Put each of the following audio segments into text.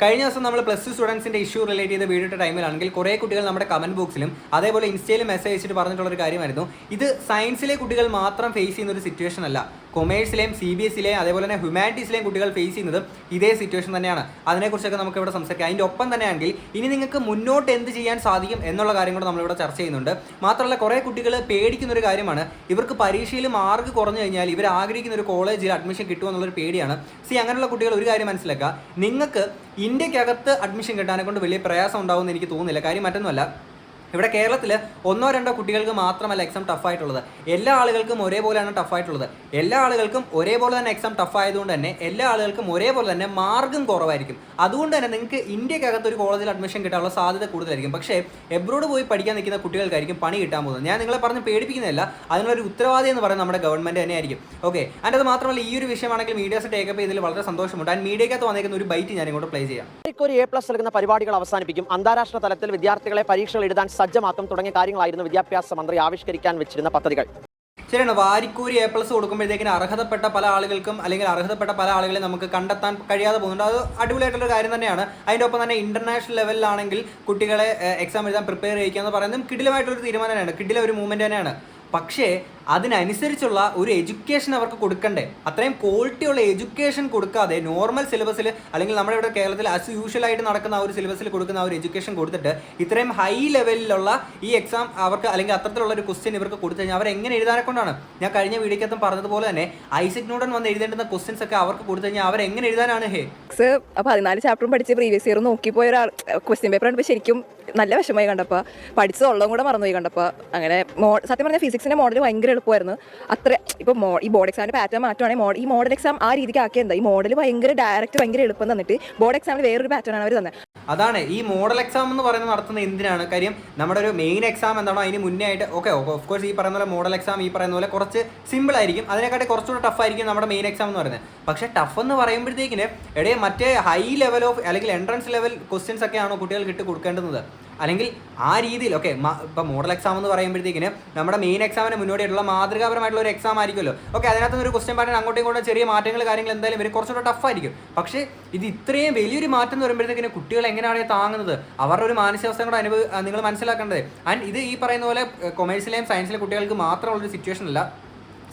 കഴിഞ്ഞ ദിവസം നമ്മൾ പ്ലസ് ടു സ്റ്റുഡൻസിൻ്റെ ഇഷ്യൂ റിലേറ്റ് ചെയ്ത വീഡിയോ ടൈമിലാണെങ്കിൽ കുറേ കുട്ടികൾ നമ്മുടെ കമൻറ്റ് ബോക്സിലും അതേപോലെ ഇൻസ്റ്റയിലും മെസ്സേജ് അയച്ചിട്ട് പറഞ്ഞിട്ടുള്ളൊരു കാര്യമായിരുന്നു, ഇത് സയൻസിലെ കുട്ടികൾ മാത്രം ഫേസ് ചെയ്യുന്ന ഒരു സിറ്റുവേഷൻ അല്ല, കൊമേഴ്സിലെയും CBSEയിലെയും അതേപോലെ തന്നെ ഹ്യൂമാനിറ്റീസിലെയും കുട്ടികൾ ഫേസ് ചെയ്യുന്നത് ഇതേ സിറ്റുവേഷൻ തന്നെയാണ്. അതിനെക്കുറിച്ചൊക്കെ നമുക്ക് ഇവിടെ സംസാരിക്കാം. അതിൻ്റെ ഒപ്പം തന്നെയാണെങ്കിൽ ഇനി നിങ്ങൾക്ക് മുന്നോട്ട് എന്ത് ചെയ്യാൻ സാധിക്കും എന്നുള്ള കാര്യം കൂടെ നമ്മളിവിടെ ചർച്ച ചെയ്യുന്നുണ്ട്. മാത്രമല്ല കുറേ കുട്ടികൾ പേടിക്കുന്ന ഒരു കാര്യമാണ്, ഇവർക്ക് പരീക്ഷയിൽ മാർക്ക് കുറഞ്ഞു കഴിഞ്ഞാൽ ഇവർ ആഗ്രഹിക്കുന്ന ഒരു കോളേജിൽ അഡ്മിഷൻ കിട്ടുമെന്നുള്ളൊരു പേടിയാണ്. അങ്ങനെയുള്ള കുട്ടികൾ ഒരു കാര്യം മനസ്സിലാക്കുക, നിങ്ങൾക്ക് ഇന്ത്യക്കകത്ത് അഡ്മിഷൻ കിട്ടാനെ കൊണ്ട് വലിയ പ്രയാസം ഉണ്ടാവുമെന്ന് എനിക്ക് തോന്നുന്നില്ല. കാര്യം മറ്റൊന്നുമല്ല, ഇവിടെ കേരളത്തിൽ ഒന്നോ രണ്ടോ കുട്ടികൾക്ക് മാത്രമല്ല എക്സാം ടഫായിട്ടുള്ളത്, എല്ലാ ആളുകൾക്കും ഒരേപോലെയാണ് ടഫായിട്ടുള്ളത്. എല്ലാ ആളുകൾക്കും ഒരേപോലെ തന്നെ എക്സാം ടഫ് ആയതുകൊണ്ട് തന്നെ എല്ലാ ആളുകൾക്കും ഒരേപോലെ തന്നെ മാർക്കും കുറവായിരിക്കും. അതുകൊണ്ട് തന്നെ നിങ്ങൾക്ക് ഇന്ത്യക്കകത്ത് ഒരു കോളേജിൽ അഡ്മിഷൻ കിട്ടാനുള്ള സാധ്യത കൂടുതലായിരിക്കും. പക്ഷേ എബ്രോഡ് പോയി പഠിക്കാൻ നിൽക്കുന്ന കുട്ടികൾക്കായിരിക്കും പണി കിട്ടാൻ പോകുന്നത്. ഞാൻ നിങ്ങളെ പറഞ്ഞ് പേടിപ്പിക്കുന്നില്ല, അതിനുള്ളൊരു ഉത്തരവാദി എന്ന് പറയുന്നത് നമ്മുടെ ഗവൺമെൻറ് തന്നെയായിരിക്കും. ഓക്കെ, അതിൻ്റെ അത് മാത്രമല്ല ഈ ഒരു വിഷയമാണെങ്കിൽ മീഡിയാസ് ടേക്കപ്പ് ചെയ്തതിൽ വളരെ സന്തോഷമുണ്ട്. ആൻഡ് മീഡിയക്കകത്ത് വന്നിരിക്കുന്ന ഒരു ബൈറ്റ് ഞാൻ ഇങ്ങോട്ട് പ്ലേ ചെയ്യാം. ഒരു A+ നൽകുന്ന പരിപാടികൾ അവസാനിപ്പിക്കും, അന്താരാഷ്ട്ര തലത്തിൽ വിദ്യാർത്ഥികളെ പരീക്ഷകൾ എഴുതാൻ സജ്ജമാക്കും തുടങ്ങിയ കാര്യങ്ങളായിരുന്നു വിദ്യാഭ്യാസ മന്ത്രി ആവിഷ്കരിക്കാൻ വെച്ചിരുന്ന പദ്ധതികൾ. ശരിയാണ്, വാരിക്കൂരി A+ കൊടുക്കുമ്പോഴത്തേക്കിന് അർഹതപ്പെട്ട പല ആളുകൾക്കും അല്ലെങ്കിൽ അർഹതപ്പെട്ട പല ആളുകളെ നമുക്ക് കണ്ടെത്താൻ കഴിയാതെ പോകുന്നുണ്ട്. അത് അടിപൊളിയായിട്ടുള്ള കാര്യം തന്നെയാണ്. അതിൻ്റെ ഒപ്പം തന്നെ ഇന്റർനാഷണൽ ലെവലിലാണെങ്കിൽ കുട്ടികളെ എക്സാം എഴുതാൻ പ്രിപ്പയർ ചെയ്യിക്കുക എന്ന് പറയുന്നതും കിടിലമായിട്ടുള്ളൊരു തീരുമാനം തന്നെയാണ്, കിടില ഒരു മൂവ്മെൻറ്റ് തന്നെയാണ്. പക്ഷേ അതിനനുസരിച്ചുള്ള ഒരു എഡ്യൂക്കേഷൻ അവർക്ക് കൊടുക്കണ്ടേ? അത്രയും ക്വാളിറ്റിയുള്ള എഡ്യൂക്കേഷൻ കൊടുക്കാതെ നോർമൽ സിലബസിൽ അല്ലെങ്കിൽ നമ്മുടെ ഇവിടെ കേരളത്തിൽ ആസ് യൂഷ്വൽ ആയിട്ട് നടക്കുന്ന ആ ഒരു സിലബസിൽ കൊടുക്കുന്ന ആ ഒരു എഡ്യൂക്കേഷൻ കൊടുത്തിട്ട് ഇത്രയും ഹൈ ലെവലിലുള്ള ഈ എക്സാം അവർക്ക് അല്ലെങ്കിൽ അത്തരത്തിലുള്ള ഒരു ക്വസ്റ്റ്യൻ ഇവർക്ക് കൊടുത്തു കഴിഞ്ഞാൽ അവരെങ്ങനെ എഴുതാനെ കൊണ്ടാണ്? ഞാൻ കഴിഞ്ഞ വീഡിയോക്കകത്തും പറഞ്ഞതുപോലെ തന്നെ ഐസക് ന്യൂട്ടൺ വന്ന് എഴുതേണ്ടുന്ന ക്വസ്റ്റ്യൻസ് ഒക്കെ അവർക്ക് കൊടുത്തു കഴിഞ്ഞാൽ അവരെങ്ങനെ എഴുതാനാണ്? 14 ചാപ്റ്ററും പഠിച്ച് പ്രീവിയസ് ഇയർ നോക്കിപ്പോയ ഒരാൾ ക്വസ്റ്റ്യൻ പേപ്പർ കണ്ടപ്പോൾ ശരിക്കും നല്ല വിഷമമായി കണ്ടപ്പോൾ, പഠിച്ചതുള്ളതും കൂടെ മറന്നുപോയി കണ്ടപ്പോൾ. അങ്ങനെ സത്യം പറഞ്ഞാൽ ഫിസിക്സിൻ്റെ മോഡൽ ഭയങ്കര എളുപ്പമായിരുന്നു. അത്ര ഇപ്പോൾ ഈ ബോർഡ് എക്സാമിൻ്റെ പാറ്റേൺ മാറ്റുവാണെങ്കിൽ ഈ മോഡൽ എക്സാം ആ രീതിക്ക് ആക്കിയെന്താ, ഈ മോഡൽ ഭയങ്കര ഡയറക്റ്റ് ഭയങ്കര എളുപ്പം തന്നിട്ട് ബോർഡ് എക്സാമിൽ വേറൊരു പാറ്റേൺ ആണ് അവർ തന്നെ. അതാണ് ഈ മോഡൽ എക്സാം എന്ന് പറയുന്നത് നടത്തുന്നത് എന്തിനാണ്? കാര്യം നമ്മുടെ ഒരു മെയിൻ എക്സാം എന്താണോ അതിന് മുന്നേ ആയിട്ട് ഓഫ് കോഴ്സ് ഈ പറയുന്ന പോലെ മോഡൽ എക്സാം ഈ പറയുന്ന പോലെ കുറച്ച് സിമ്പിൾ ആയിരിക്കും, അതിനെക്കാട്ടി കുറച്ചുകൂടെ ടഫ് ആയിരിക്കും നമ്മുടെ മെയിൻ എക്സാം എന്ന് പറയുന്നത്. പക്ഷേ ടഫ് എന്ന് പറയുമ്പോഴത്തേക്കിന് മറ്റേ ഹൈ ലെവൽ ഓഫ് അല്ലെങ്കിൽ എൻട്രൻസ് ലെവൽ ക്വസ്റ്റ്യൻസ് ഒക്കെയാണോ കുട്ടികൾക്ക് ഇട്ട് കൊടുക്കേണ്ടത്? അല്ലെങ്കിൽ ആ രീതിയിൽ ഇപ്പോൾ മോഡൽ എക്സാം എന്ന് പറയുമ്പോഴത്തേക്കിന് നമ്മുടെ മെയിൻ എക്സാമിന് മുന്നോടിയായിട്ടുള്ള മാതൃകാപരമായിട്ടുള്ള ഒരു എക്സാം ആയിരിക്കുമല്ലോ. അതിനകത്ത് ഒരു ക്വസ്റ്റ്യൻ പാറ്റേൺ അങ്ങോട്ടും ഇങ്ങോട്ടും ചെറിയ മാറ്റങ്ങൾ കാര്യങ്ങൾ എന്തായാലും ഇവർ കുറച്ചുകൂടെ ടഫായിരിക്കും. പക്ഷേ ഇത് ഇത്രയും വലിയൊരു മാറ്റം എന്ന് പറയുമ്പോഴത്തേക്കിന് കുട്ടികൾ എങ്ങനെയാണ് താങ്ങുന്നത്? അവരുടെ ഒരു മാനസികാവസ്ഥ കൂടെ നിങ്ങൾ മനസ്സിലാക്കേണ്ടത്. ആൻഡ് ഇത് ഈ പറയുന്ന പോലെ കൊമേഴ്സിലെയും സയൻസിലെ കുട്ടികൾക്ക് മാത്രമുള്ളൊരു സിറ്റുവേഷൻ അല്ല,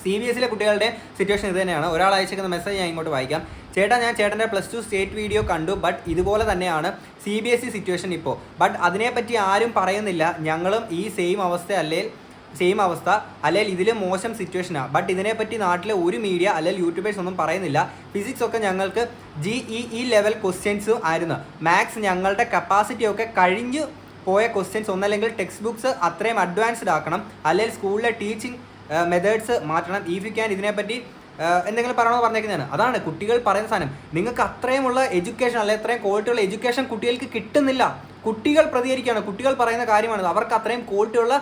CBSEയിലെ കുട്ടികളുടെ സിറ്റുവേഷൻ ഇത് തന്നെയാണ്. ഒരാൾ അയച്ചിരിക്കുന്ന മെസ്സേജ് ഞാൻ ഇങ്ങോട്ട് വായിക്കാം. ചേട്ടാ, ഞാൻ ചേട്ടൻ്റെ പ്ലസ് 2 സ്റ്റേറ്റ് വീഡിയോ കണ്ടു, ബട്ട് ഇതുപോലെ തന്നെയാണ് CBSE സിറ്റുവേഷൻ ഇപ്പോൾ. ബട്ട് അതിനെപ്പറ്റി ആരും പറയുന്നില്ല. ഞങ്ങളും ഈ സെയിം അവസ്ഥ അല്ലെങ്കിൽ ഇതിലും മോശം സിറ്റുവേഷനാണ്. ബട്ട് ഇതിനെപ്പറ്റി നാട്ടിലെ ഒരു മീഡിയ അല്ലെങ്കിൽ യൂട്യൂബേഴ്സ് ഒന്നും പറയുന്നില്ല. ഫിസിക്സ് ഒക്കെ ഞങ്ങൾക്ക് GEE ലെവൽ ക്വസ്റ്റ്യൻസും ആയിരുന്നു. മാത്സ് ഞങ്ങളുടെ കപ്പാസിറ്റി ഒക്കെ കഴിഞ്ഞു പോയ ക്വസ്റ്റ്യൻസ്, ഒന്നല്ലെങ്കിൽ ടെക്സ്റ്റ് ബുക്സ് അത്രയും അഡ്വാൻസ്ഡ് ആക്കണം, അല്ലെങ്കിൽ സ്കൂളിലെ ടീച്ചിങ് മെത്തേഡ്സ് മാറ്റണം. ഇഫ് യു ക്യാൻ ഇതിനെപ്പറ്റി എന്തെങ്കിലും പറയണമെന്ന് പറഞ്ഞേക്കുന്നതാണ്. അതാണ് കുട്ടികൾ പറയുന്ന സാധനം. നിങ്ങൾക്ക് അത്രയുമുള്ള എഡ്യൂക്കേഷൻ അല്ലെങ്കിൽ അത്രയും ക്വാളിറ്റിയുള്ള എഡ്യൂക്കേഷൻ കുട്ടികൾക്ക് കിട്ടുന്നില്ല. കുട്ടികൾ പ്രതികരിക്കുകയാണ്, കുട്ടികൾ പറയുന്ന കാര്യമാണ്, അവർക്ക് അത്രയും ക്വാളിറ്റിയുള്ള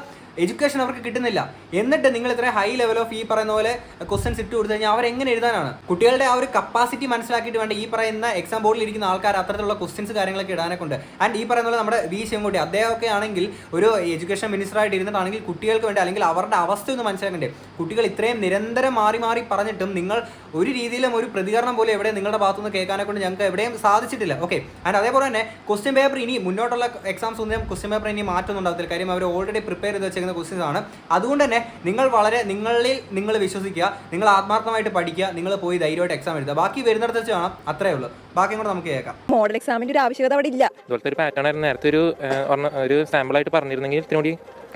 എഡ്യൂക്കേഷൻ അവർക്ക് കിട്ടുന്നില്ല. എന്നിട്ട് നിങ്ങൾ ഇത്രയും ഹൈ ലെവൽ ഓഫ് ഈ പറയുന്ന പോലെ ക്വസ്റ്റ്യൻസ് ഇട്ട് കൊടുത്തു കഴിഞ്ഞാൽ അവരെങ്ങനെ എഴുതാനാണ്? കുട്ടികളുടെ ആ ഒരു കപ്പാസിറ്റി മനസ്സിലാക്കിയിട്ട് വേണ്ട ഈ പറയുന്ന എക്സാം ബോർഡിൽ ഇരിക്കുന്ന ആൾക്കാർ അത്തരത്തിലുള്ള ക്വസ്റ്റ്യൻസ് കാര്യങ്ങളൊക്കെ ഇടാനെ കൊണ്ട്. ആൻഡ് ഈ പറയുന്ന പോലെ നമ്മുടെ വി ശിവൻകുട്ടി അദ്ദേഹമൊക്കെ ആണെങ്കിൽ ഒരു എഡ്യൂക്കേഷൻ മിനിസ്റ്ററായിട്ട് ഇരുന്നിട്ടാണെങ്കിൽ കുട്ടികൾക്ക് വേണ്ടി അല്ലെങ്കിൽ അവരുടെ അവസ്ഥ ഒന്ന് മനസ്സിലാക്കണ്ടേ? കുട്ടികൾ ഇത്രയും നിരന്തരം മാറി മാറി പറഞ്ഞിട്ടും നിങ്ങൾ ഒരു രീതിയിലും ഒരു പ്രതികരണം പോലെ എവിടെ നിങ്ങളുടെ ഭാഗത്തുനിന്ന് കേൾക്കാനെ കൊണ്ട് ഞങ്ങൾക്ക് എവിടെയും സാധിച്ചിട്ടില്ല. ഓക്കെ, ആൻഡ് അതേപോലെ തന്നെ ക്വസ്റ്റ്യൻ പേപ്പർ ഇനി മുന്നോട്ടുള്ള എക്സാംസ് ഒന്നും ക്വസ്റ്റ്യൻ പേപ്പർ ഇനി മാറ്റൊന്നുണ്ടാകത്തില്ല. കാര്യം അവർ ഓൾറെഡി പ്രിപ്പയർ ചെയ്ത് വെച്ചേക്കുന്ന ക്വസ്റ്റ്യൻസ് ആണ്. അതുകൊണ്ട് തന്നെ നിങ്ങൾ വിശ്വസിക്കുക, നിങ്ങൾ ആത്മാർത്ഥമായിട്ട് പഠിക്കുക, നിങ്ങൾ പോയി ധൈര്യമായിട്ട് എക്സാം എഴുതുക. ബാക്കി വരുന്നിടത്ത് വെച്ച് കാണാം, അത്രേ ഉള്ളൂ. ബാക്കി കൂടെ നമുക്ക് കേൾക്കാം. മോഡൽ എക്സാമിന്റെ ഒരു ആവശ്യകത അവിടെ ഇല്ല. ഇതുപോലത്തെ ഒരു പാറ്റേൺ ആയിരുന്നു നേരത്തെ ഒരു സാമ്പിൾ ആയിട്ട് പറഞ്ഞിരുന്നെങ്കിൽ ഇതിനോട്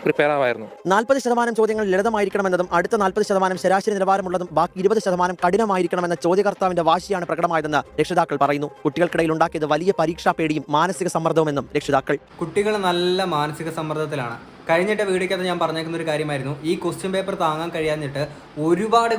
പ്രിപ്പയർ ആവായിരുന്നു. 40% ചോദ്യങ്ങൾ ലളിതമായിരിക്കണമെന്നതും അടുത്ത 40% ശരാശരി നിലവാരമുള്ളതും ബാക്കി 20% കഠിനമായിരിക്കണമെന്ന ചോദ്യകർത്താവിന്റെ വാശിയാണ് പ്രകടമായതെന്ന് രക്ഷിതാക്കൾ പറയുന്നു. കുട്ടികൾക്കിടയിൽ ഉണ്ടാക്കിയത് വലിയ പരീക്ഷാ പേടിയും മാനസിക സമ്മർദ്ദവുമെന്നും രക്ഷിതാക്കൾ. കുട്ടികൾ നല്ല മാനസിക സമ്മർദ്ദത്തിലാണ്. കഴിഞ്ഞിട്ട് വീഡിയോക്കകത്ത് ഞാൻ പറഞ്ഞേക്കുന്ന ഒരു കാര്യമായിരുന്നു, ഈ ക്വസ്റ്റ്യൻ പേപ്പർ താങ്ങാൻ കഴിയാഞ്ഞിട്ട് ഒരുപാട്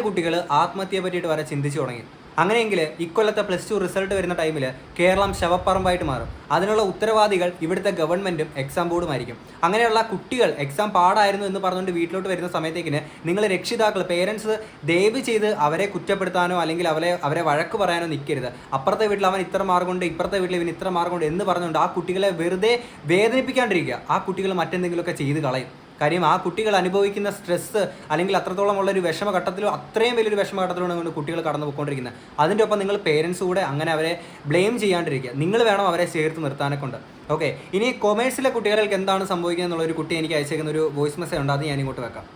കുട്ടികൾ ആത്മഹത്യയെ പറ്റിയിട്ട് വരെ ചിന്തിച്ചു തുടങ്ങി. അങ്ങനെയെങ്കിൽ ഇക്കൊല്ലത്തെ പ്ലസ് 2 റിസൾട്ട് വരുന്ന ടൈമിൽ കേരളം ശവപ്പറമ്പായിട്ട് മാറും. അതിനുള്ള ഉത്തരവാദികൾ ഇവിടുത്തെ ഗവൺമെൻറ്റും എക്സാം ബോർഡുമായിരിക്കും. അങ്ങനെയുള്ള കുട്ടികൾ എക്സാം പാടായിരുന്നു എന്ന് പറഞ്ഞുകൊണ്ട് വീട്ടിലോട്ട് വരുന്ന സമയത്തേക്കിന് നിങ്ങൾ രക്ഷിതാക്കൾ പേരൻസ് ദയവ് ചെയ്ത് അവരെ കുറ്റപ്പെടുത്താനോ അല്ലെങ്കിൽ അവരെ വഴക്ക് പറയാനോ നിൽക്കരുത്. അപ്പുറത്തെ വീട്ടിൽ അവൻ ഇത്ര മാർക്കുണ്ട്, ഇപ്പുറത്തെ വീട്ടിൽ ഇവൻ ഇത്ര മാർക്കുണ്ട് എന്ന് പറഞ്ഞുകൊണ്ട് ആ കുട്ടികളെ വെറുതെ വേദനിപ്പിക്കാണ്ടിരിക്കുക. ആ കുട്ടികൾ മറ്റെന്തെങ്കിലുമൊക്കെ ചെയ്ത് കളയും. കാര്യം ആ കുട്ടികൾ അനുഭവിക്കുന്ന സ്ട്രെസ്സ് അല്ലെങ്കിൽ അത്രത്തോളം ഉള്ള ഒരു വിഷമഘട്ടത്തിലും അത്രയും വലിയൊരു വിഷമഘട്ടത്തിലാണ് കുട്ടികൾ കടന്നു പോയിക്കൊണ്ടിരിക്കുന്നത്. അതിൻ്റെ ഒപ്പം നിങ്ങൾ പേരൻസ് കൂടെ അങ്ങനെ അവരെ ബ്ലെയിം ചെയ്യാണ്ടിരിക്കുക. നിങ്ങൾ വേണം അവരെ ചേർത്ത് നിർത്താനൊക്കെ ഉണ്ട്. ഓക്കെ, ഇനി കൊമേഴ്സിലെ കുട്ടികൾക്ക് എന്താണ് സംഭവിക്കുക എന്നുള്ളൊരു കുട്ടി എനിക്ക് അയച്ചേക്കുന്ന ഒരു വോയിസ് മെസ്സേജ് ഉണ്ട്, അത് ഞാൻ ഇങ്ങോട്ട് വെക്കാം.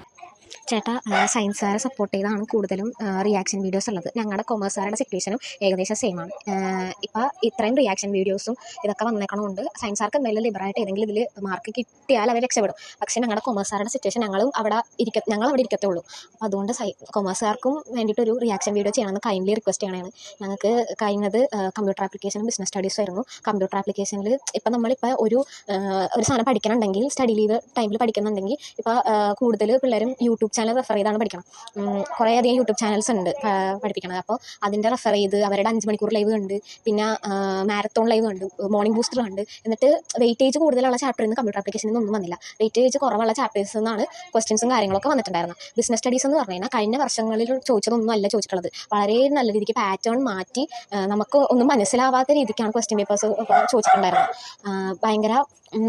ചേട്ടാ, സയൻസുകാരെ സപ്പോർട്ട് ചെയ്താണ് കൂടുതലും റിയാക്ഷൻ വീഡിയോസ് ഉള്ളത്. ഞങ്ങളുടെ കൊമേഴ്സുകാരുടെ സിറ്റുവേഷനും ഏകദേശം സെയിം ആണ്. ഇപ്പോൾ ഇത്രയും റിയാക്ഷൻ വീഡിയോസും ഇതൊക്കെ വന്നേക്കണമുണ്ട് സയൻസുകാർക്ക് എന്തെങ്കിലും ലിബറായിട്ട് ഏതെങ്കിലും ഇതിൽ മാർക്ക് കിട്ടിയാൽ അവർ രക്ഷപ്പെടും. പക്ഷേ ഞങ്ങളുടെ കൊമേഴ്സുകാരുടെ സിറ്റുവേഷൻ ഞങ്ങൾ അവിടെ ഇരിക്കത്തേ ഉള്ളൂ. അപ്പോൾ അതുകൊണ്ട് കൊമേഴ്സുകാർക്കും വേണ്ടിയിട്ടൊരു റിയാക്ഷൻ വീഡിയോ ചെയ്യണമെന്ന് കൈൻഡ്ലി റിക്വസ്റ്റ് ചെയ്യണമാണ്. ഞങ്ങൾക്ക് കഴിഞ്ഞത് കമ്പ്യൂട്ടർ ആപ്ലിക്കേഷനും ബിസിനസ് സ്റ്റഡീസും ആയിരുന്നു. കമ്പ്യൂട്ടർ ആപ്ലിക്കേഷനിൽ ഇപ്പോൾ നമ്മളിപ്പോൾ ഒരു സാധനം പഠിക്കണമെങ്കിൽ സ്റ്റഡി ലീവ് ടൈമിൽ പഠിക്കുന്നുണ്ടെങ്കിൽ ഇപ്പോൾ കൂടുതൽ പിള്ളേരും യൂട്യൂബ് ചാനൽ റെഫർ ചെയ്താണ് പഠിക്കണം. കുറേ അധികം യൂട്യൂബ് ചാനൽസ് ഉണ്ട് പഠിപ്പിക്കണത്. അപ്പോൾ അതിൻ്റെ റെഫർ ചെയ്ത് അവരുടെ 5 മണിക്കൂർ ലൈവ് ഉണ്ട്, പിന്നെ മാരത്തോൺ ലൈവ് ഉണ്ട്, മോർണിംഗ് ബൂസ്റ്റർ ഉണ്ട്. എന്നിട്ട് വെയിറ്റേജ് കൂടുതലുള്ള ചാപ്റ്ററിൽ നിന്ന് കമ്പ്യൂട്ടർ ആപ്ലിക്കേഷനിൽ ഒന്നും വന്നില്ല. വെയിറ്റേജ് കുറവുള്ള ചാപ്റ്റേഴ്സിൽ നിന്നാണ് ക്വസ്റ്റ്യൻസും കാര്യങ്ങളൊക്കെ വന്നിട്ടുണ്ടായിരുന്നു. ബിസിനസ് സ്റ്റഡീസ് എന്ന് പറഞ്ഞു കഴിഞ്ഞാൽ കഴിഞ്ഞ വർഷങ്ങളിൽ ചോദിച്ചതൊന്നും അല്ല ചോദിച്ചിട്ടുള്ളത്. വളരെ നല്ല രീതിക്ക് പാറ്റേൺ മാറ്റി നമുക്ക് ഒന്നും മനസ്സിലാവാത്ത രീതിക്കാണ് ക്വസ്റ്റ്യൻ പേപ്പേഴ്സ് ചോദിച്ചിട്ടുണ്ടായിരുന്നത്. ഭയങ്കര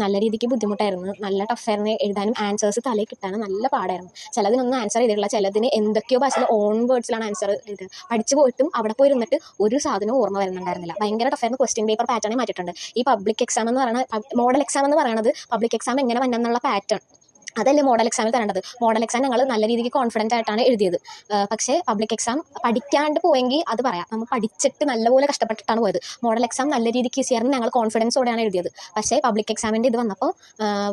നല്ല രീതിക്ക് ബുദ്ധിമുട്ടായിരുന്നു, നല്ല ടഫായിരുന്നു. എഴുതാനും ആൻസേഴ്സ് തലയിൽ കിട്ടാനും നല്ല പാടായിരുന്നു. ചിലതിനൊന്നും ആൻസർ ചെയ്തിട്ടില്ല, ചിലതിന് എന്തൊക്കെയോ ഭാഷയിൽ ഓൺ വേർഡ്സിലാണ് ആൻസർ ചെയ്തത്. പഠിച്ചു പോയിട്ടും അവിടെ പോയി ഇരുന്നിട്ട് ഒരു സാധനവും ഓർമ്മ വരുന്നുണ്ടായിരുന്നില്ല. ഭയങ്കര ടഫായിരുന്നു. ക്വസ്റ്റ്യൻ പേപ്പർ പാറ്റേണെ മാറ്റിയിട്ടുണ്ട്. ഈ പബ്ലിക് എക്സാം എന്ന് പറയുന്നത്, മോഡൽ എക്സാം എന്ന് പറയുന്നത് പബ്ലിക് എക്സാം എങ്ങനെ വന്നെന്നുള്ള പാറ്റേൺ അതല്ലേ മോഡൽ എക്സാമിൽ തരേണ്ടത്. മോഡൽ എക്സാം ഞങ്ങൾ നല്ല രീതിക്ക് കോൺഫിഡൻ്റ് ആയിട്ടാണ് എഴുതിയത്. പക്ഷേ പബ്ലിക് എക്സാം പഠിക്കാണ്ട് പോയെങ്കിൽ അത് പറയാം, നമ്മൾ പഠിച്ചിട്ട് നല്ലപോലെ കഷ്ടപ്പെട്ടിട്ടാണ് പോയത്. മോഡൽ എക്സാം നല്ല രീതിക്ക് ഈസിയായിരുന്നു, ഞങ്ങൾ കോൺഫിഡൻസോടെയാണ് എഴുതിയത്. പക്ഷേ പബ്ലിക് എക്സാമിൻ്റെ ഇത് വന്നപ്പോൾ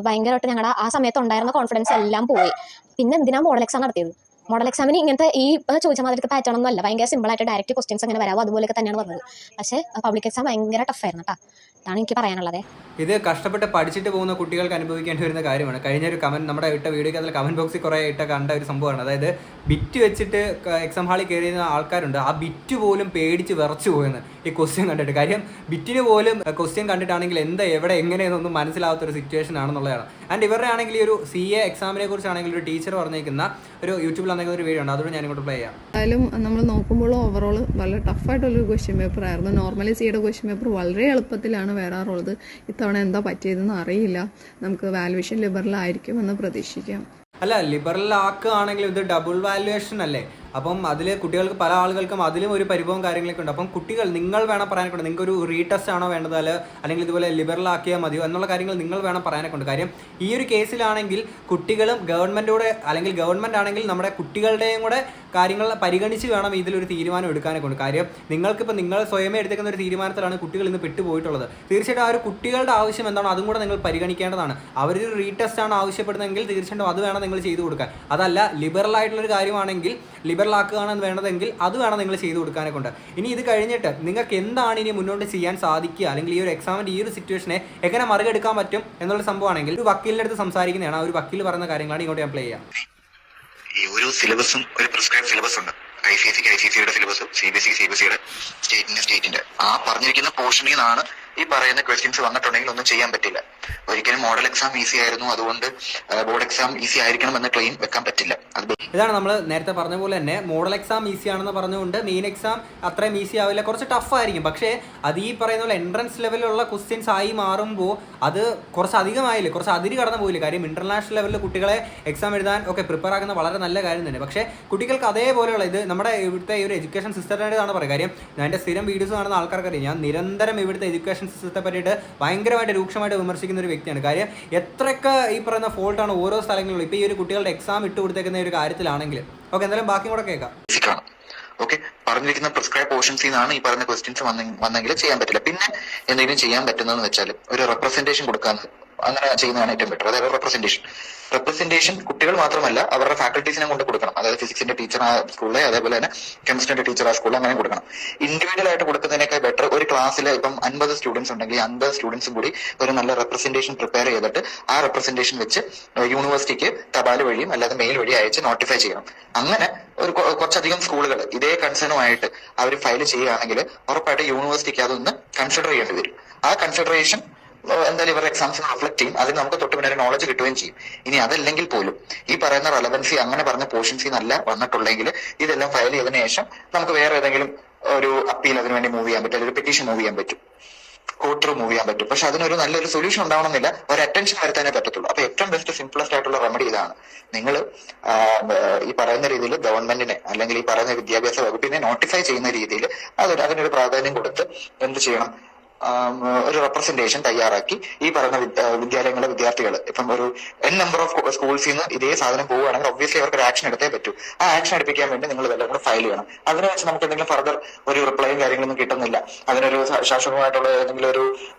ഭയങ്കരമായിട്ട് ഞങ്ങളുടെ ആ സമയത്ത് ഉണ്ടായിരുന്ന കോൺഫിഡൻസ് എല്ലാം പോയി. പിന്നെ എന്തിനാണ് മോഡൽ എക്സാം നടത്തിയത്? മോഡൽ എക്സാമിന് ഇങ്ങനത്തെ ഈ ചോദിച്ച മാതിരി പാറ്റേൺ ഒന്നും അല്ല, ഭയങ്കര സിമ്പിളായിട്ട് ഡയറക്റ്റ് ക്വസ്റ്റ്യൻസ് അങ്ങനെ വരാമോ അതുപോലെയൊക്കെ തന്നെയാണ് വന്നത്. പക്ഷേ പബ്ലിക് എക്സാം ഭയങ്കര ടഫായിരുന്നു കേട്ടോ. അതാണ് എനിക്ക് പറയാനുള്ളത്. ഇത് കഷ്ടപ്പെട്ട് പഠിച്ചിട്ട് പോകുന്ന കുട്ടികൾക്ക് അനുഭവിക്കേണ്ടി വരുന്ന കാര്യമാണ്. കഴിഞ്ഞൊരു കമൻറ്റ് നമ്മുടെ ഇട്ട വീഡിയോക്ക് അതിൽ കമൻറ്റ് ബോക്സിൽ കുറേ കണ്ട ഒരു സംഭവമാണ്. അതായത് ബിറ്റ് വെച്ചിട്ട് എക്സാം ഹാളിൽ കയറിയുന്ന ആൾക്കാരുണ്ട്, ആ ബിറ്റ് പോലും പേടിച്ച് വിറച്ചു പോയെന്ന് ഈ ക്വസ്റ്റ്യൻ കണ്ടിട്ട്. കാര്യം ബിറ്റിന് പോലും ക്വസ്റ്റ്യൻ കണ്ടിട്ടാണെങ്കിൽ എന്താ എവിടെ എങ്ങനെയെന്നൊന്നും മനസ്സിലാവാത്തൊരു സിറ്റുവേഷൻ ആണെന്നുള്ളതാണ്. ആൻഡ് ഇവരുടെ ആണെങ്കിൽ ഈ ഒരു CA എക്സാമിനെ കുറിച്ചാണെങ്കിൽ ഒരു ടീച്ചർ പറഞ്ഞേക്കുന്ന ഒരു യൂട്യൂബിൽ വന്നേക്കുന്ന ഒരു വീഡിയോ ഉണ്ട്, അതുകൊണ്ട് ഞാൻ ഇങ്ങോട്ട് പ്ലേ ചെയ്യാം. എന്തായാലും നമ്മൾ നോക്കുമ്പോൾ ഓവറോൾ വളരെ ടഫായിട്ടുള്ളൊരു ക്വസ്റ്റ്യൻ പേപ്പർ ആയിരുന്നു. നോർമലി സിയുടെ ക്വസ്റ്റ്യൻ പേപ്പർ വളരെ എളുപ്പത്തിലാണ് വരാറുള്ളത്. ഇത്തവണ എന്താ പറ്റിയതെന്ന് അറിയില്ല. നമുക്ക് വാല്യുവേഷൻ ലിബറലായിരിക്കും എന്ന് പ്രതീക്ഷിക്കാം. അല്ല, ലിബറൽ ആക്കുകയാണെങ്കിൽ ഇത് ഡബിൾ വാല്യുവേഷൻ അല്ലേ? അപ്പം അതിൽ കുട്ടികൾക്ക് പല ആളുകൾക്കും അതിലും ഒരു പരിഭവം കാര്യങ്ങളൊക്കെ ഉണ്ട്. അപ്പം കുട്ടികൾ നിങ്ങൾ വേണം പറയാനൊക്കെ ഉണ്ട്. നിങ്ങൾക്ക് ഒരു റീടെസ്റ്റ് ആണോ വേണ്ടത്, അല്ലെങ്കിൽ ഇതുപോലെ ലിബറൽ ആക്കിയാൽ മതിയോ എന്നുള്ള കാര്യങ്ങൾ നിങ്ങൾ വേണം പറയാനൊക്കെ ഉണ്ട്. കാര്യം ഈ ഒരു കേസിലാണെങ്കിൽ കുട്ടികളും ഗവൺമെൻറ്റോടെ, അല്ലെങ്കിൽ ഗവൺമെൻറ് ആണെങ്കിൽ നമ്മുടെ കുട്ടികളുടെയും കൂടെ കാര്യങ്ങൾ പരിഗണിച്ച് വേണം ഇതിലൊരു തീരുമാനം എടുക്കാനൊക്കെ ഉണ്ട്. കാര്യം നിങ്ങൾക്കിപ്പോൾ നിങ്ങൾ സ്വയമേ എടുത്തേക്കുന്ന ഒരു തീരുമാനത്തിലാണ് കുട്ടികൾ ഇന്ന് പെട്ടുപോയിട്ടുള്ളത്. തീർച്ചയായിട്ടും ആ ഒരു കുട്ടികളുടെ ആവശ്യം എന്താണോ അതും കൂടെ നിങ്ങൾ പരിഗണിക്കേണ്ടതാണ്. അവരൊരു റീടെസ്റ്റ് ആണ് ആവശ്യപ്പെടുന്നതെങ്കിൽ തീർച്ചയായിട്ടും അത് വേണം നിങ്ങൾ ചെയ്തു കൊടുക്കാൻ. അതല്ല ലിബറൽ ആയിട്ടുള്ളൊരു കാര്യമാണെങ്കിൽ ലിബറലാക്കുകയാണ് വേണ്ടതെങ്കിൽ അത് വേണം നിങ്ങൾ ചെയ്തു കൊടുക്കാനൊക്കെ ഉണ്ട്. ഇനി ഇത് കഴിഞ്ഞിട്ട് നിങ്ങൾക്ക് എന്താണ് ഇനി മുന്നോട്ട് ചെയ്യാൻ സാധിക്കുക, അല്ലെങ്കിൽ ഈ ഒരു എക്സാമിൻ്റെ ഈ ഒരു സിറ്റുവേഷനെ എങ്ങനെ മറികടക്കാൻ പറ്റും എന്നുള്ള സംഭവമാണെങ്കിൽ ഒരു വക്കീലിൻ്റെ അടുത്ത് സംസാരിക്കുന്നതാണ്. ആ ഒരു വക്കീൽ പറയുന്ന കാര്യങ്ങളാണ് ഇങ്ങോട്ട് ഞാൻ പ്ലേ ചെയ്യാം. ഈ ഒരു സിലബസും ഒരു പ്രിസ്ക്രൈബ് സിലബസ് ഉണ്ട്. ICSE സിലബസ്, CBSE സ്റ്റേറ്റിന്റെ ആ പറഞ്ഞിരിക്കുന്ന പോർഷനിൽ നിന്നാണ് ഈ പറയുന്ന ക്വസ്റ്റ്യൻസ് വന്നിട്ടുണ്ടെങ്കിൽ ഒന്നും ചെയ്യാൻ പറ്റില്ല. ഒരിക്കലും മോഡൽ എക്സാം ഈസി ആയിരുന്നു അതുകൊണ്ട് ബോർഡ് എക്സാം ഈസി ആയിരിക്കണം എന്ന ക്ലെയിം വെക്കാൻ പറ്റില്ല. ഇതാണ് നമ്മൾ നേരത്തെ പറഞ്ഞ പോലെ തന്നെ മോഡൽ എക്സാം ഈസി ആണെന്ന് പറഞ്ഞുകൊണ്ട് മെയിൻ എക്സാം അത്രയും ഈസി ആവില്ല, കുറച്ച് ടഫ് ആയിരിക്കും. പക്ഷേ അത് ഈ പറയുന്ന പോലെ എൻട്രൻസ് ലെവലിലുള്ള ക്വസ്റ്റ്യൻസ് ആയി മാറുമ്പോൾ അത് കുറച്ച് അധികമായില്ലേ, കുറച്ച് അതിര് കടന്നു പോയില്ല. കാര്യം ഇന്റർനാഷണൽ ലെവലിൽ കുട്ടികളെ എക്സാം എഴുതാൻ ഒക്കെ പ്രിപ്പയർ ആക്കുന്ന വളരെ നല്ല കാര്യം തന്നെ. പക്ഷേ കുട്ടികൾക്ക് അതേപോലെയുള്ള ഇത് നമ്മുടെ ഇവിടുത്തെ ഈ ഒരു എഡ്യൂക്കേഷൻ സിസ്റ്റത്തിനായിട്ടാണ് പറയുക. കാര്യം ഞാൻ എൻ്റെ സ്ഥിരം വീഡിയോസ് കാണുന്ന ആൾക്കാർക്കറിയാം, ഞാൻ നിരന്തരം ഇവിടുത്തെ എഡ്യൂക്കേഷൻ സിസ്റ്റത്തെ പറ്റിയിട്ട് ഭയങ്കരമായിട്ട് രൂക്ഷമായിട്ട് വിമർശിക്കുന്ന ഒരു വ്യക്തിയാണ്. കാര്യം എത്രയൊക്കെ ഈ പറയുന്ന ഫോൾട്ടാണ് ഓരോ സ്ഥലങ്ങളിലും ഇപ്പോൾ ഈ ഒരു കുട്ടികളുടെ എക്സാം ഇട്ട് കൊടുത്തേക്കുന്ന ഒരു കാര്യത്തിലാണെങ്കിൽ. ഓക്കെ, എന്തായാലും ബാക്കി കൂടെ കേൾക്കാം. ഓക്കെ, പറഞ്ഞിരിക്കുന്ന പ്രിസ്ക്രൈബ് പോർഷൻസിൽ നിന്നാണ് ഈ പറഞ്ഞ ക്വസ്റ്റ്യൻസ് വന്നെങ്കിൽ ചെയ്യാൻ പറ്റില്ല. പിന്നെ എന്തെങ്കിലും ചെയ്യാൻ പറ്റുന്നതെന്ന് വെച്ചാൽ ഒരു റെപ്രസെന്റേഷൻ കൊടുക്കാൻ, അങ്ങനെ ചെയ്യുന്നതാണ് ഏറ്റവും ബെറ്റർ. അതായത് റെപ്രസെന്റേഷൻ കുട്ടികൾ മാത്രമല്ല അവരുടെ ഫാക്കൽറ്റീസിനെ കൊണ്ട് കൊടുക്കണം. അതായത് ഫിസിക്സിന്റെ ടീച്ചർ ആ സ്കൂളിലെ, അതേപോലെ തന്നെ കെമിസ്ട്രിന്റെ ടീച്ചർ ആ സ്കൂളിൽ അങ്ങനെ കൊടുക്കണം. ഇൻഡിവിജ്വൽ ആയിട്ട് കൊടുക്കുന്നതിനേക്കാൾ ബെറ്റർ ഒരു ക്ലാസ്സിൽ ഇപ്പം 50 സ്റ്റുഡൻസ് ഉണ്ടെങ്കിൽ 50 സ്റ്റുഡൻസും കൂടി ഒരു നല്ല റെപ്രസെന്റേഷൻ പ്രിപ്പയർ ചെയ്തിട്ട് ആ റെപ്രസെന്റേഷൻ വെച്ച് യൂണിവേഴ്സിറ്റിക്ക് തപാൽ വഴിയും അല്ലാതെ മെയിൽ വഴി അയച്ച് നോട്ടിഫൈ ചെയ്യണം. അങ്ങനെ ഒരു കുറച്ചധികം സ്കൂളുകൾ ഇതേ കൺസേണുമായിട്ട് അവർ ഫയൽ ചെയ്യുകയാണെങ്കിൽ ഉറപ്പായിട്ട് യൂണിവേഴ്സിറ്റിക്ക് അതൊന്ന് കൺസിഡർ ചെയ്യേണ്ടി വരും. ആ കൺസിഡറേഷൻ എന്തായാലും ഇവരുടെ എക്സാംസിന് റിഫ്ലക്ട് ചെയ്യും. അതിന് നമുക്ക് തൊട്ട് പിന്നെ നോളജ് കിട്ടുകയും ചെയ്യും. ഇനി അതല്ലെങ്കിൽ പോലും ഈ പറയുന്ന റെലവൻസി അങ്ങനെ പറഞ്ഞ പോർഷൻസിൽ നല്ല വന്നിട്ടുണ്ടെങ്കിൽ ഇതെല്ലാം ഫയൽ ചെയ്തതിനു ശേഷം നമുക്ക് വേറെ ഏതെങ്കിലും ഒരു അപ്പീൽ അതിന് വേണ്ടി മൂവ് ചെയ്യാൻ പറ്റും, അല്ലെങ്കിൽ ഒരു പെറ്റീഷൻ മൂവ് ചെയ്യാൻ പറ്റും. ഗോ ത്രൂ മൂവ് ചെയ്യാൻ പറ്റും. പക്ഷെ അതിനൊരു നല്ലൊരു സൊല്യൂഷൻ ഉണ്ടാവണമെന്നില്ല, ഒരു അറ്റൻഷൻ വരുത്താനേ പറ്റത്തുള്ളൂ. അപ്പൊ ഏറ്റവും ബെസ്റ്റ് സിംപ്ലസ്റ്റ് ആയിട്ടുള്ള റെമഡി ഇതാണ്. നിങ്ങൾ ഈ പറയുന്ന രീതിയിൽ ഗവൺമെന്റിനെ അല്ലെങ്കിൽ ഈ പറയുന്ന വിദ്യാഭ്യാസ വകുപ്പിനെ നോട്ടിഫൈ ചെയ്യുന്ന രീതിയിൽ അതിനൊരു പ്രാധാന്യം കൊടുത്ത് എന്ത് ചെയ്യണം, ഒരു റെപ്രസെന്റേഷൻ തയ്യാറാക്കി ഈ പറയുന്ന വിദ്യാലയങ്ങളിലെ വിദ്യാർത്ഥികൾ ഇപ്പം ഒരു നമ്പർ ഓഫ് സ്കൂൾസിൽ നിന്ന് ഇതേ സാധനം പോവുകയാണെങ്കിൽ ഒബ്വിയസ്ലി അവർക്ക് ഒരു ആക്ഷൻ എടുത്തേ പറ്റൂ. ആ ആക്ഷൻ എടുപ്പിക്കാൻ വേണ്ടി നിങ്ങൾ ഇതെല്ലാം കൂടെ ഫയൽ ചെയ്യണം. അതിനെ വെച്ച് നമുക്ക് എന്തെങ്കിലും ഫർദർ ഒരു റിപ്ലൈയും കാര്യങ്ങളൊന്നും കിട്ടുന്നില്ല, അതിനൊരു ശാശ്വതമായിട്ടുള്ള ഏതെങ്കിലും ഒരു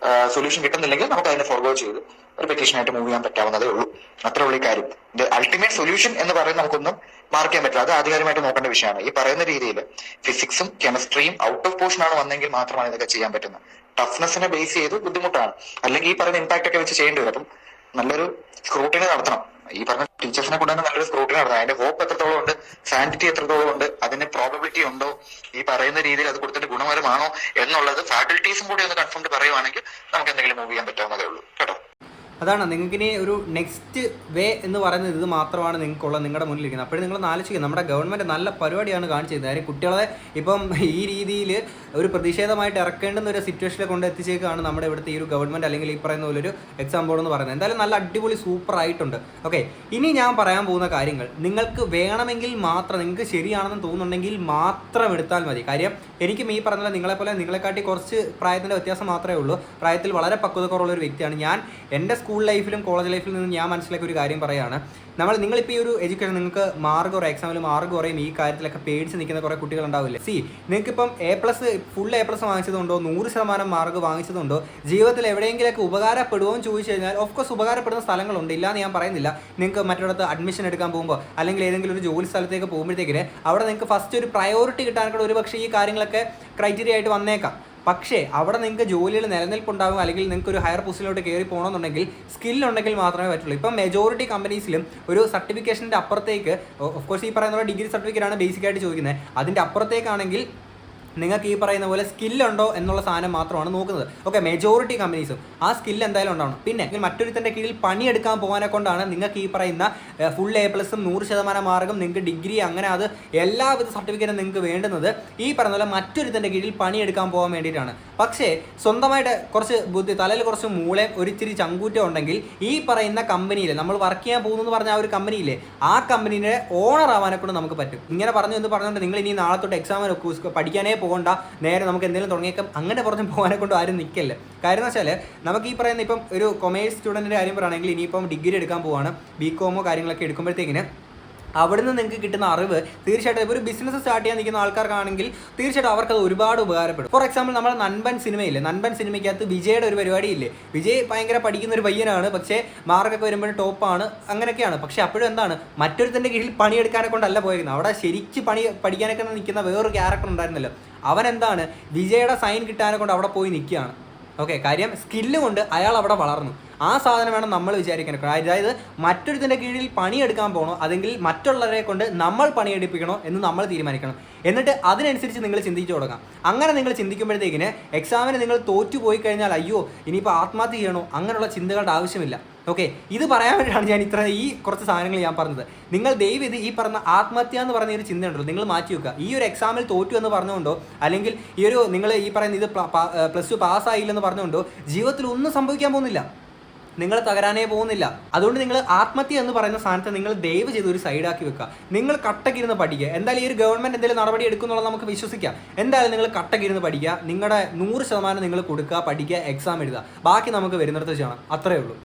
സൊല്യൂഷൻ കിട്ടുന്നില്ലെങ്കിൽ നമുക്ക് അതിനെ ഫോർവേഡ് ചെയ്ത് ഒരു പെറ്റീഷനായിട്ട് മൂവ് ചെയ്യാൻ പറ്റാവുന്നതേ ഉള്ളൂ. അത്രേ ഉള്ളൂ ഈ കാര്യം. അൾട്ടിമേറ്റ് സൊല്യൂഷൻ എന്ന് പറയുന്നത് നമുക്കൊന്നും മാർക്ക് ചെയ്യാൻ പറ്റില്ല, അത് ആധികാരികമായിട്ട് നോക്കേണ്ട വിഷയമാണ്. ഈ പറയുന്ന രീതിയിൽ ഫിസിക്സും കെമിസ്ട്രിയും ഔട്ട് ഓഫ് പോർഷൻ ആണ് വന്നെങ്കിൽ മാത്രമാണ് ഇതൊക്കെ ചെയ്യാൻ പറ്റുന്നത്. ടഫ്നെസ്സിനെ ബേസ് ചെയ്ത് ബുദ്ധിമുട്ടാണ്, അല്ലെങ്കിൽ ഈ പറയുന്ന ഇമ്പാക്ട് ഒക്കെ വെച്ച് ചെയ്യേണ്ടി വരും. അപ്പം നല്ലൊരു സ്ക്രൂട്ടിനി നടത്തണം. ഈ പറഞ്ഞ ടീച്ചേഴ്സിനെ കൊണ്ട് തന്നെ നല്ലൊരു സ്ക്രൂട്ടിനി നടത്തണം. അതിന്റെ ഹോപ്പ് എത്രത്തോളം ഉണ്ട്, സാനിറ്റി എത്രത്തോളം ഉണ്ട്, അതിന്റെ പ്രോബബിലിറ്റി ഉണ്ടോ, ഈ പറയുന്ന രീതിയിൽ അത് കൊടുത്തിട്ട് ഗുണകരമാണോ എന്നുള്ളത് ഫാക്കൽറ്റീസും കൂടി ഒന്ന് കൺഫേം പറയുവാണെങ്കിൽ നമുക്ക് എന്തെങ്കിലും മൂവ് ചെയ്യാൻ പറ്റാവുന്നതേ ഉള്ളൂ കേട്ടോ. അതാണ് നിങ്ങൾക്കിനി ഒരു നെക്സ്റ്റ് വേ എന്ന് പറയുന്നത് ഇത് മാത്രമാണ് നിങ്ങൾക്കുള്ള നിങ്ങളുടെ മുന്നിലിരിക്കുന്നത്. അപ്പോഴും നിങ്ങൾ ആലോചിക്കുക, നമ്മുടെ ഗവൺമെൻറ് നല്ല പരിപാടിയാണ് കാണിച്ചത്. കാര്യം കുട്ടികളെ ഇപ്പം ഈ രീതിയിൽ ഒരു പ്രതിഷേധമായിട്ട് ഇറക്കേണ്ടുന്ന ഒരു സിറ്റുവേഷനിൽ കൊണ്ട് എത്തിച്ചേക്കാണ് നമ്മുടെ ഇവിടുത്തെ ഈ ഒരു ഗവൺമെൻറ് അല്ലെങ്കിൽ ഈ പറയുന്ന പോലെ ഒരു എക്സാം ബോർഡ് എന്ന് പറയുന്നത്. എന്തായാലും നല്ല അടിപൊളി സൂപ്പർ ആയിട്ടുണ്ട്. ഓക്കെ, ഇനി ഞാൻ പറയാൻ പോകുന്ന കാര്യങ്ങൾ നിങ്ങൾക്ക് വേണമെങ്കിൽ മാത്രം, നിങ്ങൾക്ക് ശരിയാണെന്ന് തോന്നുന്നുണ്ടെങ്കിൽ മാത്രം എടുത്താൽ മതി. കാര്യം എനിക്കും ഈ പറഞ്ഞ നിങ്ങളെപ്പോലെ നിങ്ങളെക്കാട്ടി കുറച്ച് പ്രായത്തിൻ്റെ വ്യത്യാസം മാത്രമേ ഉള്ളൂ. പ്രായത്തിൽ വളരെ പക്വത കുറവുള്ള ഒരു വ്യക്തിയാണ് ഞാൻ. എൻ്റെ സ്കൂൾ ലൈഫിലും കോളേജ് ലൈഫിൽ നിന്നും ഞാൻ മനസ്സിലാക്കിയ ഒരു കാര്യം പറയുകയാണ്. നിങ്ങളിപ്പോൾ ഈ ഒരു എഡ്യൂക്കേഷൻ നിങ്ങൾക്ക് മാർക്ക് കുറയും, എക്സാമിൽ മാർക്ക് കുറയും, ഈ കാര്യത്തിലൊക്കെ പേടിച്ച് നിൽക്കുന്ന കുറേ കുട്ടികളുണ്ടാവില്ലേ. നിങ്ങൾക്കിപ്പം ഫുൾ എ പ്ലസ് വാങ്ങിച്ചതുകൊണ്ടോ 100% മാർക്ക് വാങ്ങിച്ചതുകൊണ്ടോ ജീവിതത്തിൽ എവിടെയെങ്കിലൊക്കെ ഉപകാരപ്പെടുമോ എന്ന് ചോദിച്ചു കഴിഞ്ഞാൽ ഓഫ്കോഴ്സ് ഉപകാരപ്പെടുന്ന സ്ഥലങ്ങളുണ്ട്, ഇല്ലാന്ന് ഞാൻ പറയുന്നില്ല. നിങ്ങൾക്ക് മറ്റൊരിടത്ത് അഡ്മിഷൻ എടുക്കാൻ പോകുമ്പോൾ അല്ലെങ്കിൽ ഏതെങ്കിലും ഒരു ജോലി സ്ഥലത്തേക്ക് പോകുമ്പോഴത്തേക്കിന് അവിടെ നിങ്ങൾക്ക് ഫസ്റ്റ് ഒരു പ്രയോറിറ്റി കിട്ടാനൊക്കെ ഒരു പക്ഷേ ഈ കാര്യങ്ങളൊക്കെ ക്രൈറ്റീരിയ ആയിട്ട് വന്നേക്കാം. പക്ഷേ അവിടെ നിങ്ങൾക്ക് ജോലിയിൽ നിലനിൽപ്പുണ്ടാകും, അല്ലെങ്കിൽ നിങ്ങൾക്ക് ഒരു ഹയർ പൊസിഷനിലോട്ട് കയറി പോകണമെന്നുണ്ടെങ്കിൽ സ്കില്ലുണ്ടെങ്കിൽ മാത്രമേ പറ്റുള്ളൂ. ഇപ്പം മെജോറിറ്റി കമ്പനീസിലും ഒരു സർട്ടിഫിക്കേഷൻ്റെ അപ്പുറത്തേക്ക്, ഓഫ്കോഴ്സ് ഈ പറയുന്ന ഡിഗ്രി സർട്ടിഫിക്കറ്റാണ് ബേസിക്കായിട്ട് ചോദിക്കുന്നത്, അതിൻ്റെ അപ്പുറത്തേക്കാണെങ്കിൽ നിങ്ങൾക്ക് ഈ പറയുന്ന പോലെ സ്കില്ലുണ്ടോ എന്നുള്ള സാധനം മാത്രമാണ് നോക്കുന്നത്. ഓക്കെ, മെജോറിറ്റി കമ്പനീസും ആ സ്കില്ല് എന്തായാലും ഉണ്ടാവണം. പിന്നെ മറ്റൊരുത്തൻ്റെ കീഴിൽ പണിയെടുക്കാൻ പോകാനെ കൊണ്ടാണ് നിങ്ങൾക്ക് ഈ പറയുന്ന ഫുൾ എ പ്ലസും 100% മാർക്കും നിങ്ങൾക്ക് ഡിഗ്രി അങ്ങനെ അത് എല്ലാവിധ സർട്ടിഫിക്കറ്റും നിങ്ങൾക്ക് വേണ്ടുന്നത് ഈ പറയുന്ന പോലെ മറ്റൊരുത്തൻ്റെ കീഴിൽ പണിയെടുക്കാൻ പോകാൻ വേണ്ടിയിട്ടാണ്. പക്ഷേ സ്വന്തമായിട്ട് കുറച്ച് ബുദ്ധി, തലയിൽ കുറച്ച് മൂളയും ഒരിച്ചിരി ചങ്കൂറ്റം ഉണ്ടെങ്കിൽ ഈ പറയുന്ന കമ്പനിയിൽ നമ്മൾ വർക്ക് ചെയ്യാൻ പോകുന്നു എന്ന് പറഞ്ഞ ആ ഒരു കമ്പനിയിലെ ആ കമ്പനീൻ്റെ ഓണർ ആവാനെ കൊണ്ട് നമുക്ക് പറ്റും. ഇങ്ങനെ പറഞ്ഞുകൊണ്ട് നിങ്ങൾ ഇനി നാളെ തൊട്ട് എക്സാമിന് പഠിക്കാനേ പോകണ്ട, നേരെ നമുക്ക് എന്തെങ്കിലും തുടങ്ങിയേക്കാം, അങ്ങനെ പറഞ്ഞ് പോകാനെ കൊണ്ട് ആരും നിൽക്കല്ലേ. കാര്യം എന്ന് വെച്ചാൽ നമുക്ക് ഈ പറയുന്ന ഇപ്പം ഒരു കൊമേഴ്സ് സ്റ്റുഡൻറ്റിൻ്റെ കാര്യം പറയുകയാണെങ്കിൽ ഇനിയിപ്പം ഡിഗ്രി എടുക്കാൻ പോവാണ്, ബികോമോ കാര്യങ്ങളൊക്കെ എടുക്കുമ്പോഴത്തേക്കിന് അവിടുന്ന് നിങ്ങൾക്ക് കിട്ടുന്ന അറിവ് തീർച്ചയായിട്ടും ഒരു ബിസിനസ് സ്റ്റാർട്ട് ചെയ്യാൻ നിൽക്കുന്ന ആൾക്കാർക്കാണെങ്കിൽ തീർച്ചയായിട്ടും അവർക്കത് ഒരുപാട് ഉപകാരപ്പെടും. ഫോർ എക്സാമ്പിൾ നമ്മുടെ നൻപൻ സിനിമയില്ലേ, നൻപൻ സിനിമയ്ക്കകത്ത് വിജയുടെ ഒരു പരിപാടിയില്ലേ, വിജയ് ഭയങ്കര പഠിക്കുന്ന ഒരു പയ്യനാണ്, പക്ഷേ മാർക്കൊക്കെ വരുമ്പോൾ ടോപ്പാണ്, അങ്ങനെയൊക്കെയാണ്. പക്ഷേ അപ്പോഴും എന്താണ്, മറ്റൊരുത്തൻ്റെ കീഴിൽ പണിയെടുക്കാനെ കൊണ്ടല്ല പോയിരിക്കുന്നത്, അവിടെ ശരിക്കും പഠിക്കാനൊക്കെ നിൽക്കുന്ന വേറൊരു ക്യാരക്ടർ ഉണ്ടായിരുന്നല്ലോ, അവൻ എന്താണ് വിജയുടെ സൈൻ കിട്ടാനെ കൊണ്ട് അവിടെ പോയി നിൽക്കുകയാണ്. ഓക്കെ, കാര്യം സ്കില്ല് കൊണ്ട് അയാൾ അവിടെ വളർന്നു. ആ സാധനം വേണം നമ്മൾ വിചാരിക്കാൻ. അതായത് മറ്റൊരുത്തിൻ്റെ കീഴിൽ പണിയെടുക്കാൻ പോകണോ അല്ലെങ്കിൽ മറ്റുള്ളവരെ കൊണ്ട് നമ്മൾ പണിയെടുപ്പിക്കണോ എന്ന് നമ്മൾ തീരുമാനിക്കണം. എന്നിട്ട് അതിനനുസരിച്ച് നിങ്ങൾ ചിന്തിച്ചു തുടങ്ങാം. അങ്ങനെ നിങ്ങൾ ചിന്തിക്കുമ്പോഴത്തേക്കിന് എക്സാമിന് നിങ്ങൾ തോറ്റുപോയി കഴിഞ്ഞാൽ അയ്യോ ഇനിയിപ്പോൾ ആത്മഹത്യ ചെയ്യണോ അങ്ങനെയുള്ള ചിന്തകളുടെ ആവശ്യമില്ല. ഓക്കെ, ഇത് പറയാൻ വേണ്ടിയാണ് ഞാൻ ഈ കുറച്ച് സാധനങ്ങൾ ഞാൻ പറഞ്ഞത്. നിങ്ങൾ ദയവ് ഇത് ഈ പറഞ്ഞ ആത്മഹത്യ എന്ന് പറഞ്ഞ ഒരു ചിന്തയുണ്ടല്ലോ നിങ്ങൾ മാറ്റി വെക്കുക. ഈ ഒരു എക്സാമിൽ തോറ്റു എന്ന് പറഞ്ഞുകൊണ്ടോ അല്ലെങ്കിൽ ഈ ഒരു നിങ്ങൾ ഈ പറയുന്ന ഇത് +2 പാസ്സായില്ലെന്ന് പറഞ്ഞുകൊണ്ടോ ജീവിതത്തിൽ ഒന്നും സംഭവിക്കാൻ പോകുന്നില്ല, നിങ്ങൾ തകരാനേ പോകുന്നില്ല. അതുകൊണ്ട് നിങ്ങൾ ആത്മഹത്യ എന്ന് പറയുന്ന സ്ഥാനത്ത് നിങ്ങൾ ദയവ് ചെയ്ത് ഒരു സൈഡാക്കി വെക്കുക. നിങ്ങൾ കട്ടക്കിരുന്ന് പഠിക്കുക. എന്തായാലും ഈ ഒരു ഗവൺമെൻറ് എന്തെങ്കിലും നടപടി എടുക്കുന്നുള്ളത് നമുക്ക് വിശ്വസിക്കാം. എന്തായാലും നിങ്ങൾ കട്ടക്കിരുന്ന് പഠിക്കുക, നിങ്ങളുടെ 100% നിങ്ങൾ കൊടുക്കുക, പഠിക്കുക, എക്സാം എഴുതുക, ബാക്കി നമുക്ക് വരുന്നിടത്ത് ചെയ്യണം. അത്രയേ ഉള്ളൂ.